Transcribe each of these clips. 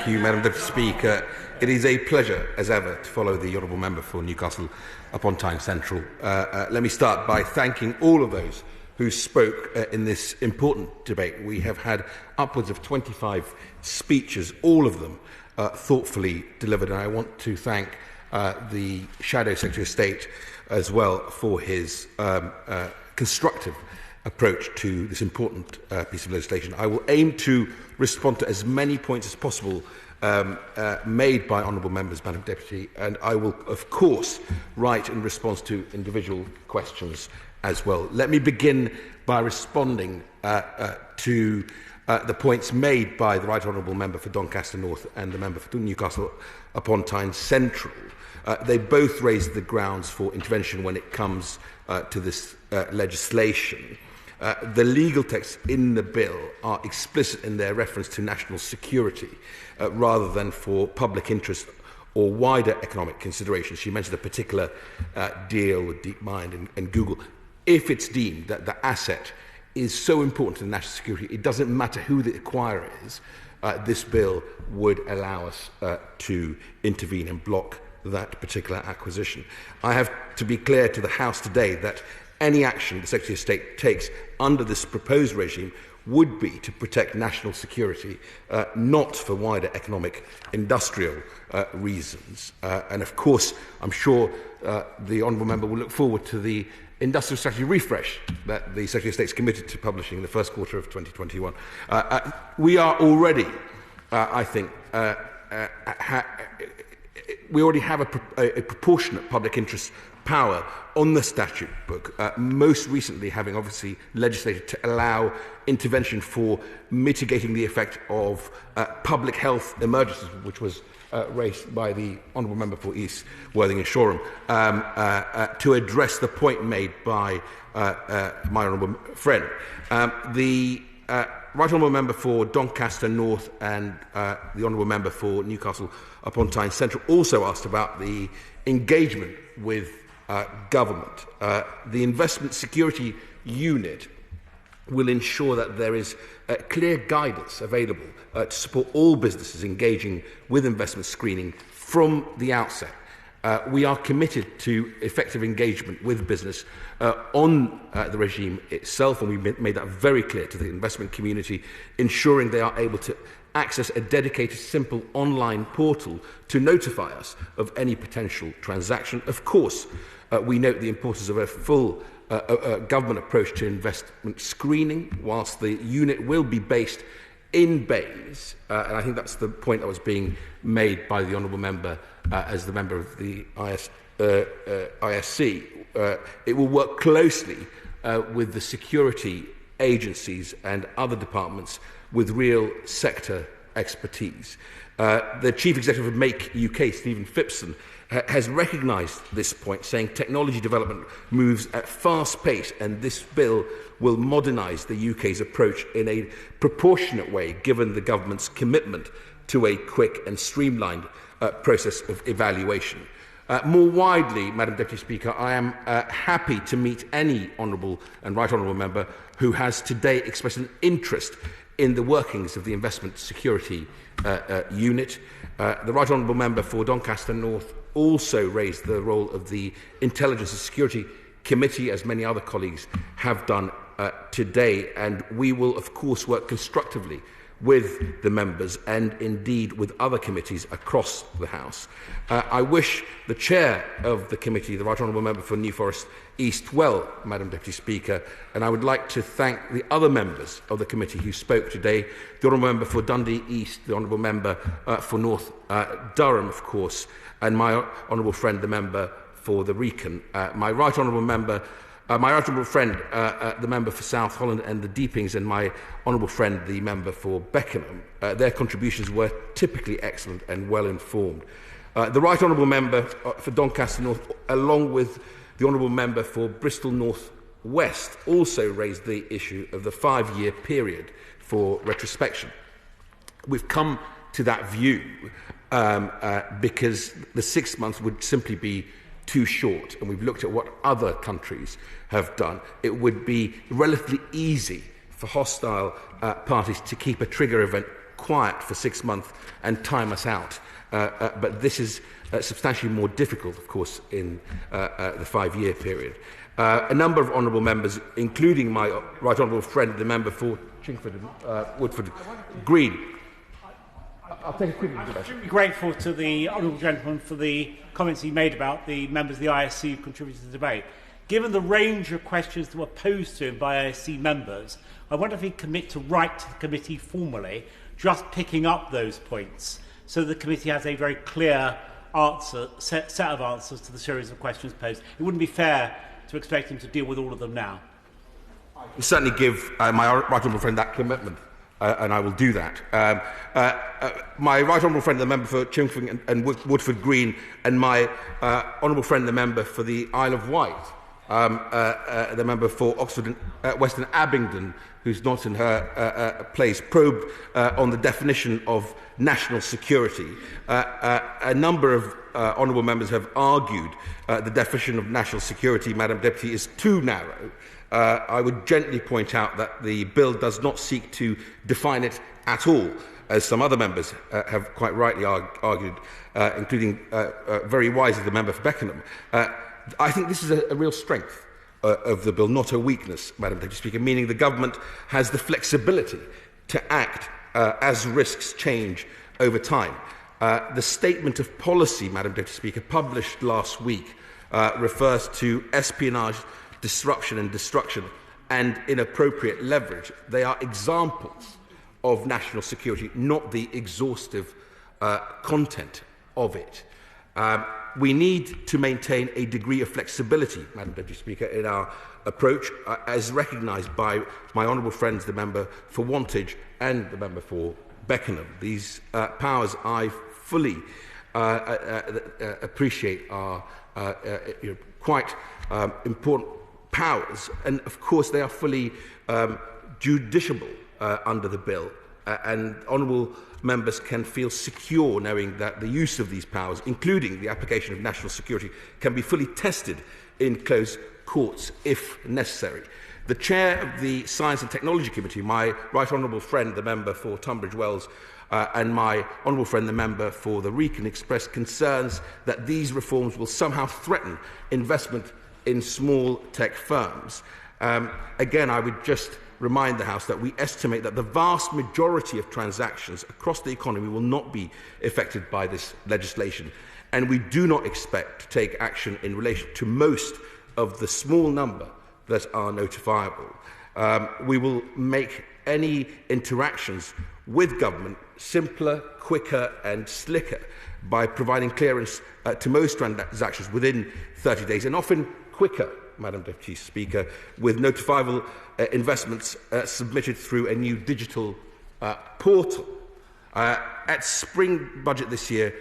Thank you, Madam Deputy Speaker. It is a pleasure, as ever, to follow the Honourable Member for Newcastle upon Tyne Central. Let me start by thanking all of those who spoke in this important debate. We have had upwards of 25 speeches, all of them thoughtfully delivered, and I want to thank the Shadow Secretary of State as well for his constructive approach to this important piece of legislation. I will aim to respond to as many points as possible made by honourable members, Madam Deputy, and I will, of course, write in response to individual questions as well. Let me begin by responding to the points made by the Right Honourable Member for Doncaster North and the Member for Newcastle upon Tyne Central. They both raised the grounds for intervention when it comes to this legislation. The legal texts in the bill are explicit in their reference to national security rather than for public interest or wider economic considerations. She mentioned a particular deal with DeepMind and Google. If it's deemed that the asset is so important to national security, it doesn't matter who the acquirer is, this bill would allow us to intervene and block that particular acquisition. I have to be clear to the House today that any action the Secretary of State takes under this proposed regime would be to protect national security, not for wider economic industrial reasons. And of course, I'm sure the Honourable Member will look forward to the industrial strategy refresh that the Secretary of State is committed to publishing in the first quarter of 2021. We are already, I think, we already have a proportionate public interest power on the statute book, most recently having obviously legislated to allow intervention for mitigating the effect of public health emergencies, which was raised by the Honourable Member for East Worthing and Shoreham, to address the point made by my Honourable friend. The Right Honourable Member for Doncaster North and the Honourable Member for Newcastle upon Tyne Central also asked about the engagement with government. The Investment Security Unit will ensure that there is clear guidance available to support all businesses engaging with investment screening from the outset. We are committed to effective engagement with business on the regime itself, and we've made that very clear to the investment community, ensuring they are able to access a dedicated, simple online portal to notify us of any potential transaction. Of course, we note the importance of a full government approach to investment screening, whilst the unit will be based in bays, and I think that's the point that was being made by the Honourable Member as the member of the ISC. It will work closely with the security agencies and other departments with real sector expertise. The Chief Executive of Make UK, Stephen Phipson, has recognised this point, saying technology development moves at fast pace and this bill will modernise the UK's approach in a proportionate way, given the government's commitment to a quick and streamlined process of evaluation. More widely, Madam Deputy Speaker, I am happy to meet any Honourable and Right Honourable Member who has today expressed an interest in the workings of the Investment Security Unit. The Right Honourable Member for Doncaster North also raised the role of the Intelligence and Security Committee, as many other colleagues have done today, and we will, of course, work constructively with the members and indeed with other committees across the House. I wish the Chair of the committee, the Right Honourable Member for New Forest East, well, Madam Deputy Speaker, and I would like to thank the other members of the committee who spoke today, the Honourable Member for Dundee East, the Honourable Member for North Durham, of course, and my Honourable friend, the Member for the Wrekin, my Right Honourable Member, my honourable friend, the member for South Holland and the Deepings, and my honourable friend, the member for Beckenham. Their contributions were typically excellent and well informed. The Right Honourable Member for Doncaster North, along with the Honourable Member for Bristol North West, also raised the issue of the 5-year period for retrospection. We've come to that view because the 6 months would simply be too short, and we've looked at what other countries have done. It would be relatively easy for hostile parties to keep a trigger event quiet for 6 months and time us out. But this is substantially more difficult, of course, in the 5-year period. A number of honourable members, including my right honourable friend, the member for Chingford and Woodford Green. I'll take a quick look at that. I'm extremely grateful to the honourable gentleman for the comments he made about the members of the ISC who contributed to the debate. Given the range of questions that were posed to him by ISC members, I wonder if he'd commit to write to the committee formally, just picking up those points, so the committee has a very clear set of answers to the series of questions posed. It wouldn't be fair to expect him to deal with all of them now. I can certainly give my right honourable friend that commitment, and I will do that. My right honourable friend, the member for Chingford and Woodford Green, and my honourable friend, the member for the Isle of Wight, the member for Oxford and Western Abingdon, who's not in her place, probed on the definition of national security. A number of honourable members have argued the definition of national security, Madam Deputy, is too narrow. I would gently point out that the bill does not seek to define it at all, as some other members have quite rightly argued, including very wisely the member for Beckenham. I think this is a real strength of the bill, not a weakness, Madam Deputy Speaker, meaning the government has the flexibility to act as risks change over time. The statement of policy, Madam Deputy Speaker, published last week refers to espionage, disruption and destruction and inappropriate leverage. They are examples of national security, not the exhaustive content of it. We need to maintain a degree of flexibility, Madam Deputy Speaker, in our approach, as recognised by my honourable friends, the member for Wantage and the member for Beckenham. These powers I fully appreciate are quite important powers, and of course they are fully judiciable under the bill, and honourable members can feel secure knowing that the use of these powers, including the application of national security, can be fully tested in closed courts if necessary. The chair of the Science and Technology Committee, my right honourable friend, the member for Tunbridge Wells, and my honourable friend, the member for the Wrekin, expressed concerns that these reforms will somehow threaten investment in small tech firms. Again, I would just remind the House that we estimate that the vast majority of transactions across the economy will not be affected by this legislation, and we do not expect to take action in relation to most of the small number that are notifiable. We will make any interactions with government simpler, quicker and slicker by providing clearance to most transactions within 30 days, and often quicker, Madam Deputy Speaker, with notifiable investments submitted through a new digital portal. At spring budget this year,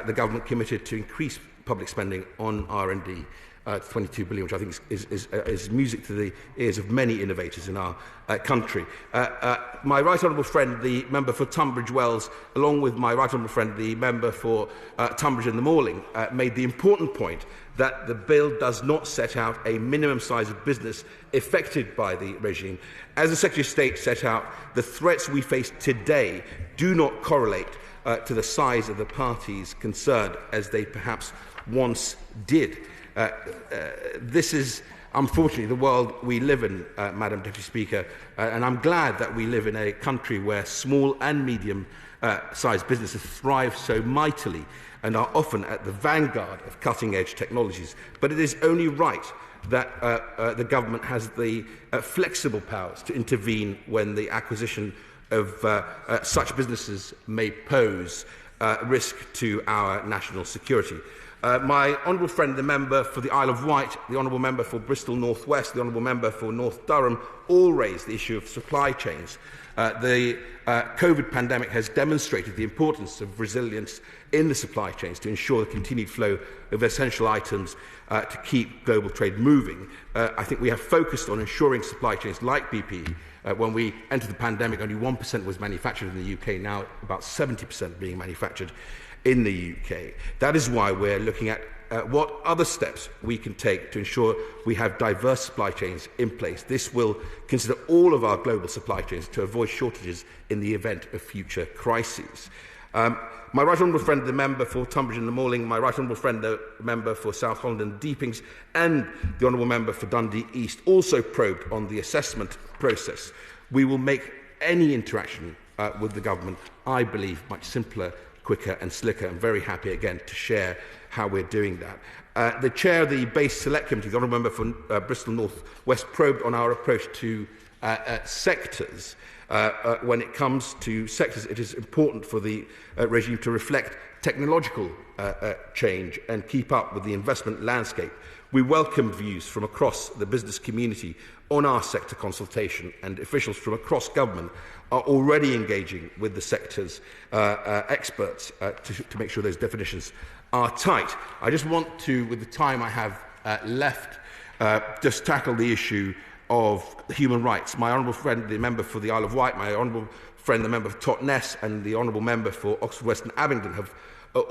the government committed to increase public spending on R&D to 22 billion, which I think is music to the ears of many innovators in our country. My right honourable friend, the member for Tunbridge Wells, along with my right honourable friend, the member for Tunbridge and the Morling, made the important point that the bill does not set out a minimum size of business affected by the regime. As the Secretary of State set out, the threats we face today do not correlate to the size of the parties concerned, as they perhaps once did. This is, unfortunately, the world we live in, Madam Deputy Speaker, and I'm glad that we live in a country where small and medium-sized businesses thrive so mightily and are often at the vanguard of cutting-edge technologies. But it is only right that the government has the flexible powers to intervene when the acquisition of such businesses may pose risk to our national security. My honourable friend, the member for the Isle of Wight, the honourable member for Bristol North West, the honourable member for North Durham, all raised the issue of supply chains. The COVID pandemic has demonstrated the importance of resilience in the supply chains to ensure the continued flow of essential items to keep global trade moving. I think we have focused on ensuring supply chains like BPE. When we entered the pandemic, only 1% was manufactured in the UK, now about 70% being manufactured in the UK. That is why we're looking at what other steps we can take to ensure we have diverse supply chains in place. This will consider all of our global supply chains to avoid shortages in the event of future crises. My right honourable friend, the member for Tunbridge and the Malling, my right honourable friend, the member for South Holland and Deepings, and the honourable member for Dundee East also probed on the assessment process. We will make any interaction with the government, I believe, much simpler, quicker and slicker. I'm very happy again to share how we're doing that. The chair of the Base Select Committee, the honourable member for Bristol North West, probed on our approach to sectors. When it comes to sectors, it is important for the regime to reflect technological change and keep up with the investment landscape. We welcome views from across the business community on our sector consultation, and officials from across government are already engaging with the sector's experts to make sure those definitions are tight. I just want to, with the time I have left, just tackle the issue of human rights. My honourable friend, the member for the Isle of Wight, my honourable friend, the member for Totnes, and the honourable member for Oxford West and Abingdon have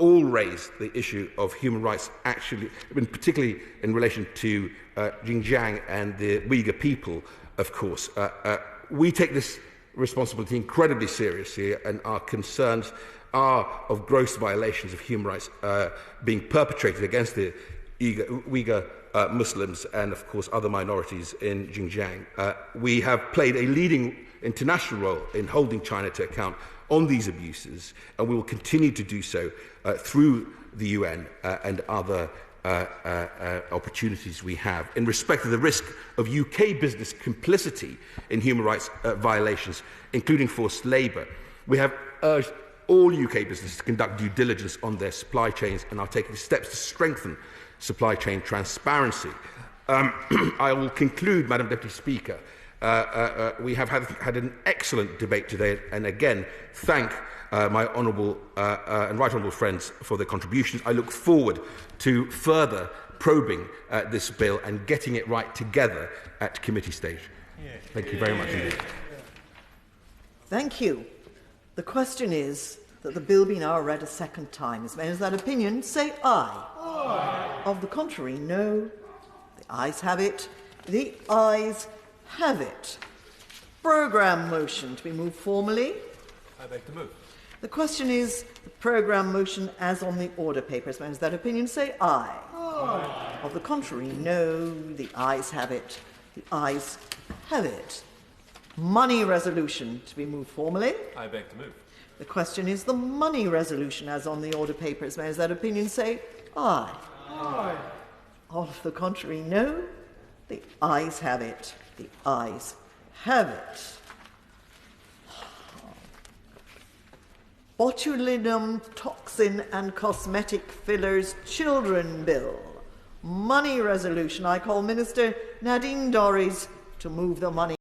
all raised the issue of human rights, actually, particularly in relation to Xinjiang and the Uyghur people, of course. We take this responsibility incredibly seriously, and our concerns are of gross violations of human rights being perpetrated against the Uyghur Muslims and, of course, other minorities in Xinjiang. We have played a leading international role in holding China to account on these abuses, and we will continue to do so through the UN and other opportunities we have. In respect of the risk of UK business complicity in human rights violations, including forced labour, we have urged all UK businesses to conduct due diligence on their supply chains and are taking steps to strengthen supply chain transparency. I will conclude, Madam Deputy Speaker. We have had an excellent debate today, and again thank my honourable and right honourable friends for their contributions. I look forward to further probing this bill and getting it right together at committee stage. Thank you very much indeed. Thank you. The question is that the bill be now read a second time. As many as that opinion, say aye. Aye. Of the contrary, no. The ayes have it. The ayes have it. Programme motion to be moved formally. I beg to move. The question is the programme motion as on the order paper. As many as that opinion, say aye. Aye. Of the contrary, no. The ayes have it. The ayes have it. Money resolution to be moved formally. I beg to move. The question is the money resolution as on the order paper. As many as that opinion, say aye. Aye. Of the contrary, no. The ayes have it. The ayes have it. Botulinum toxin and cosmetic fillers children bill. Money resolution. I call Minister Nadhim Dorries to move the money.